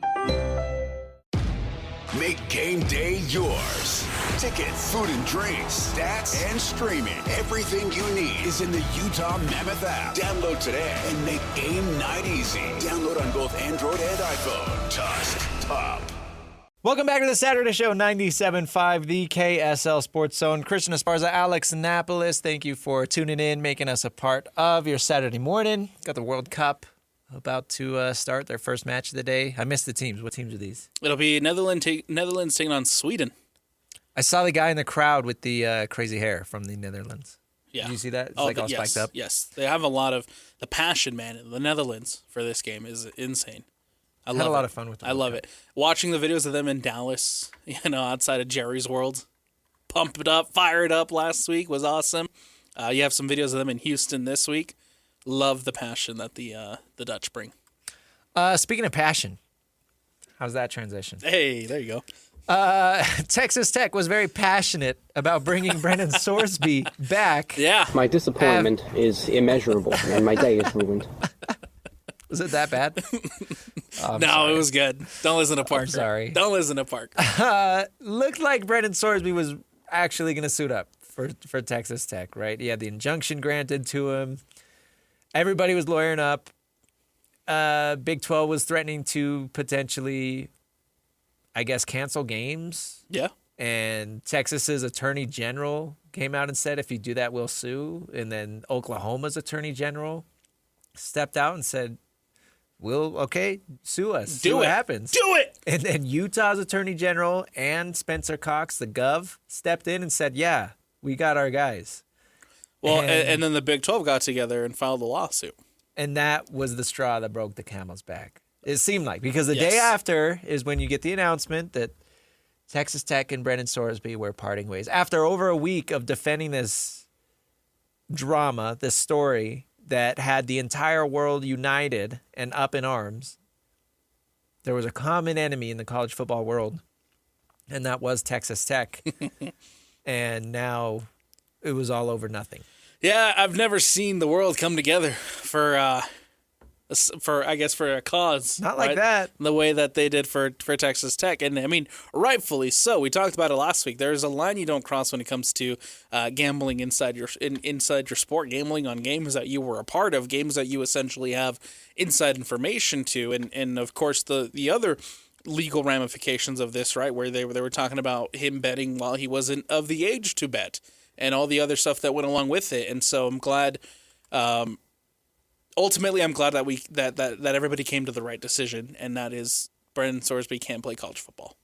Make game day yours. Tickets, food and drinks, stats, and streaming. Everything you need is in the Utah Mammoth app. Download today and make game night easy. Download on both Android and iPhone. Tusk Top. Welcome back to the Saturday Show, 97.5, the KSL Sports Zone. Christian Esparza, Alex Napoles, thank you for tuning in, making us a part of your Saturday morning. Got the World Cup about to start, their first match of the day. I missed the teams. What teams are these? It'll be Netherlands taking on Sweden. I saw the guy in the crowd with the crazy hair from the Netherlands. Yeah. Did you see that? It's all spiked up. Yes, they have a lot of the passion, man. The Netherlands for this game is insane. I had a lot of fun with them. I love it. Watching the videos of them in Dallas, outside of Jerry's World, pumped it up, fired up last week was awesome. You have some videos of them in Houston this week. Love the passion that the Dutch bring. Speaking of passion, how's that transition? Hey, there you go. Texas Tech was very passionate about bringing Brendan Sorsby back. Yeah. My disappointment is immeasurable, and my day is ruined. Was it that bad? It was good. Don't listen to Parker. I'm sorry. Don't listen to Parker. Looked like Brendan Sorsby was actually going to suit up for Texas Tech, right? He had the injunction granted to him. Everybody was lawyering up. Big 12 was threatening to potentially, I guess, cancel games. Yeah. And Texas's attorney general came out and said, if you do that, we'll sue. And then Oklahoma's attorney general stepped out and said, sue us. See what happens. Do it! And then Utah's attorney general and Spencer Cox, the gov, stepped in and said, yeah, we got our guys. Well, and then the Big 12 got together and filed a lawsuit. And that was the straw that broke the camel's back. It seemed like, because the day after is when you get the announcement that Texas Tech and Brendan Sorsby were parting ways. After over a week of defending this drama, this story that had the entire world united and up in arms, there was a common enemy in the college football world, and that was Texas Tech. And now it was all over nothing. Yeah, I've never seen the world come together for a cause. Not like that. The way that they did for Texas Tech. And, I mean, rightfully so. We talked about it last week. There's a line you don't cross when it comes to gambling inside your sport, gambling on games that you were a part of, games that you essentially have inside information to. And of course, the other legal ramifications of this, right, where they were talking about him betting while he wasn't of the age to bet and all the other stuff that went along with it. And so I'm glad ultimately, I'm glad that everybody came to the right decision, and that is Brendan Sorsby can't play college football.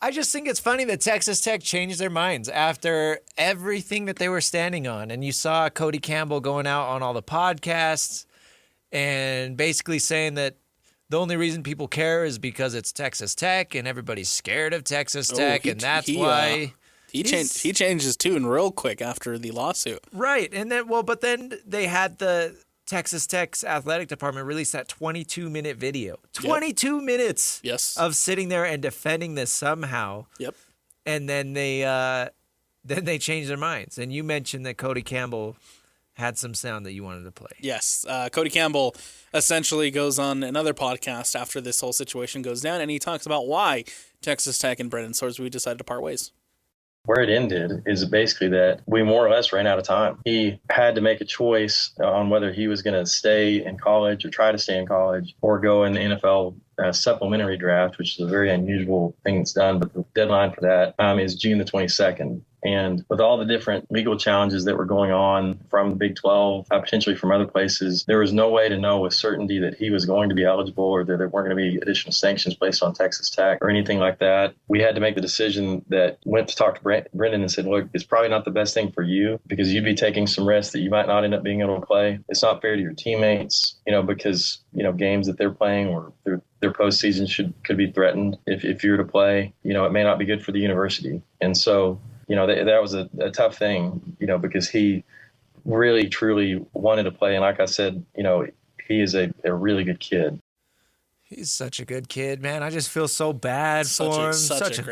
I just think it's funny that Texas Tech changed their minds after everything that they were standing on. And you saw Cody Campbell going out on all the podcasts and basically saying that the only reason people care is because it's Texas Tech and everybody's scared of Texas Tech, and that's why he changed his tune real quick after the lawsuit. Right, and then but then they had the Texas Tech's athletic department release that 22-minute video. 22 minutes of sitting there and defending this somehow. Yep. And then they changed their minds. And you mentioned that Cody Campbell had some sound that you wanted to play. Yes. Cody Campbell essentially goes on another podcast after this whole situation goes down, and he talks about why Texas Tech and Brendan Sorsby decided to part ways. Where it ended is basically that we more or less ran out of time. He had to make a choice on whether he was going to stay in college or try to stay in college or go in the NFL supplementary draft, which is a very unusual thing that's done. But the deadline for that is June the 22nd. And with all the different legal challenges that were going on from the Big 12, potentially from other places, there was no way to know with certainty that he was going to be eligible or that there weren't going to be additional sanctions placed on Texas Tech or anything like that. We had to make the decision that went to talk to Brendan and said, look, it's probably not the best thing for you because you'd be taking some risks that you might not end up being able to play. It's not fair to your teammates, because, games that they're playing or their postseason could be threatened if you were to play. It may not be good for the university. And so, that was a tough thing, because he really, truly wanted to play. And like I said, he is a really good kid. He's such a good kid, man. I just feel so bad for him. Such a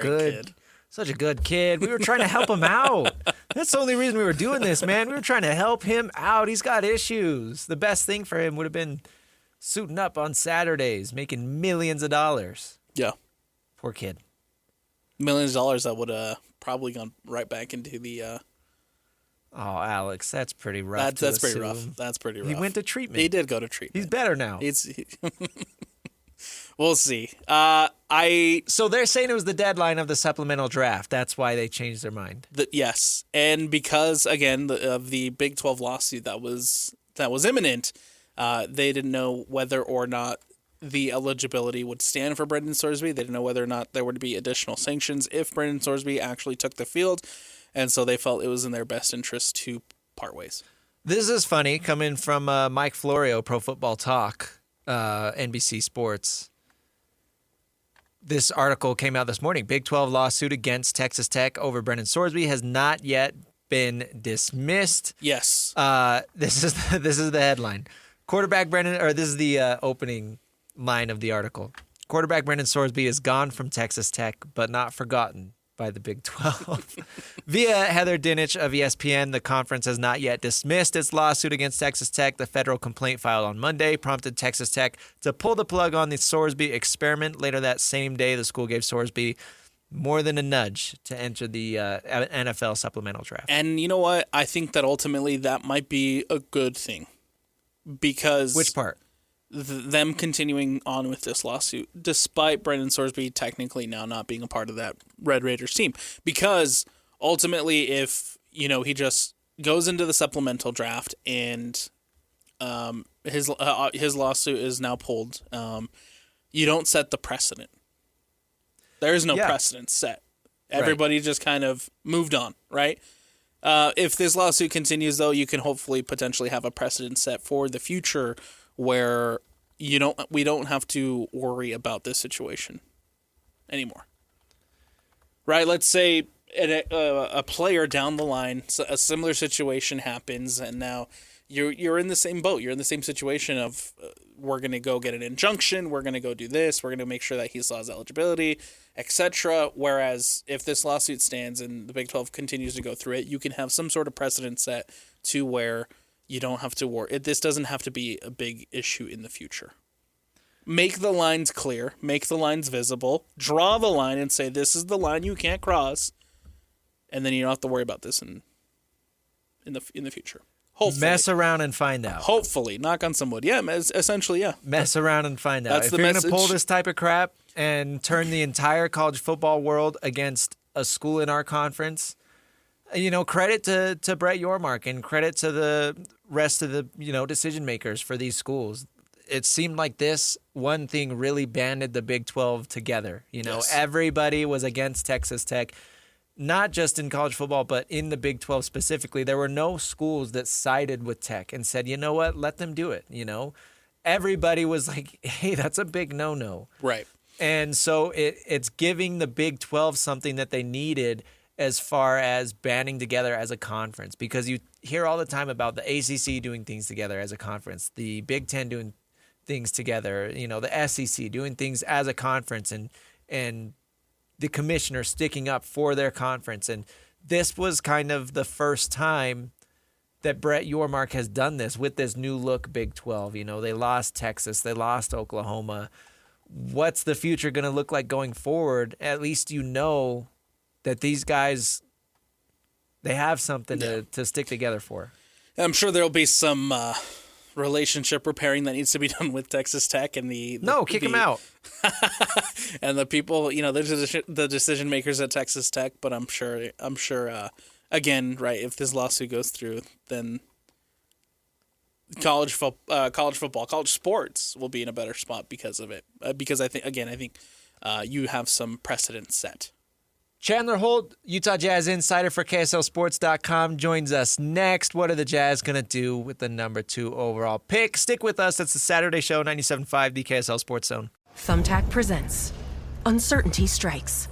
good kid. We were trying to help him out. That's the only reason we were doing this, man. We were trying to help him out. He's got issues. The best thing for him would have been suiting up on Saturdays, making millions of dollars. Yeah. Poor kid. Millions of dollars that would probably gone right back into the Oh, Alex, that's pretty rough. That's pretty rough. That's pretty rough. He went to treatment. He did go to treatment. He's better now. We'll see. So they're saying it was the deadline of the supplemental draft. That's why they changed their mind. Yes, and because again of the Big 12 lawsuit that was imminent, they didn't know whether or not the eligibility would stand for Brendan Sorsby. They didn't know whether or not there would be additional sanctions if Brendan Sorsby actually took the field, and so they felt it was in their best interest to part ways. This is funny coming from Mike Florio, Pro Football Talk, NBC Sports. This article came out this morning. Big 12 lawsuit against Texas Tech over Brendan Sorsby has not yet been dismissed. Yes. This is the headline. This is the opening line of the article. Quarterback Brendan Sorsby is gone from Texas Tech, but not forgotten by the Big 12. Via Heather Dinich of ESPN, the conference has not yet dismissed its lawsuit against Texas Tech. The federal complaint filed on Monday prompted Texas Tech to pull the plug on the Sorsby experiment. Later that same day, the school gave Sorsby more than a nudge to enter the NFL supplemental draft. And you know what? I think that ultimately that might be a good thing. Because which part? Them continuing on with this lawsuit, despite Brendan Sorsby technically now not being a part of that Red Raiders team. Because ultimately, if he just goes into the supplemental draft and his lawsuit is now pulled, you don't set the precedent. There is no precedent set. Everybody just kind of moved on, right? If this lawsuit continues, though, you can hopefully potentially have a precedent set for the future where we don't have to worry about this situation anymore. Right? Let's say a player down the line, a similar situation happens, and now you're in the same boat. You're in the same situation of we're going to go get an injunction, we're going to go do this, we're going to make sure that he still has eligibility, etc. Whereas if this lawsuit stands and the Big 12 continues to go through it, you can have some sort of precedent set to where you don't have to worry. This doesn't have to be a big issue in the future. Make the lines clear, make the lines visible, draw the line and say this is the line you can't cross, and then you don't have to worry about this in the future. Hopefully. Mess around and find out. Hopefully. Knock on some wood. Yeah, essentially, yeah. Mess around and find out. That's if the you're going message. to pull this type of crap and turn the entire college football world against a school in our conference, credit to Brett Yormark and credit to the rest of the, decision makers for these schools. it seemed like this one thing really banded the Big 12 together. Yes. Everybody was against Texas Tech, not just in college football, but in the Big 12 specifically. There were no schools that sided with Tech and said, you know what, let them do it. Everybody was like, hey, that's a big no-no. Right. And so it's giving the Big 12 something that they needed as far as banding together as a conference, because you hear all the time about the ACC doing things together as a conference, the Big 10 doing things together, the SEC doing things as a conference, and the commissioner sticking up for their conference. And this was kind of the first time that Brett Yormark has done this with this new look Big 12. They lost Texas, they lost Oklahoma. What's the future going to look like going forward? At least that these guys, they have something to stick together for. I'm sure there'll be some relationship repairing that needs to be done with Texas Tech and kick them out. And the people, the decision makers at Texas Tech. But I'm sure. Again, right, if this lawsuit goes through, then college football, college sports will be in a better spot because of it. Because I think you have some precedent set. Chandler Holt, Utah Jazz insider for KSLSports.com, joins us next. What are the Jazz going to do with the number 2 overall pick? Stick with us. It's the Saturday Show, 97.5, the KSL Sports Zone. Thumbtack presents Uncertainty Strikes.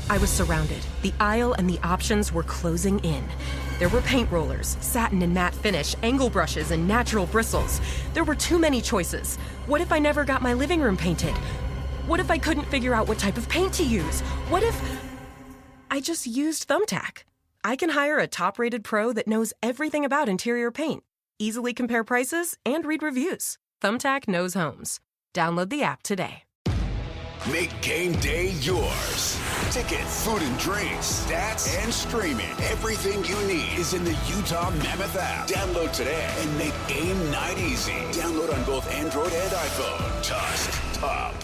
I was surrounded. The aisle and the options were closing in. There were paint rollers, satin and matte finish, angle brushes, and natural bristles. There were too many choices. What if I never got my living room painted? What if I couldn't figure out what type of paint to use? What if I just used Thumbtack? I can hire a top-rated pro that knows everything about interior paint, easily compare prices, and read reviews. Thumbtack knows homes. Download the app today. Make game day yours. Tickets, food and drinks, stats, and streaming. Everything you need is in the Utah Mammoth app. Download today and make game night easy. Download on both Android and iPhone. Tusk Top.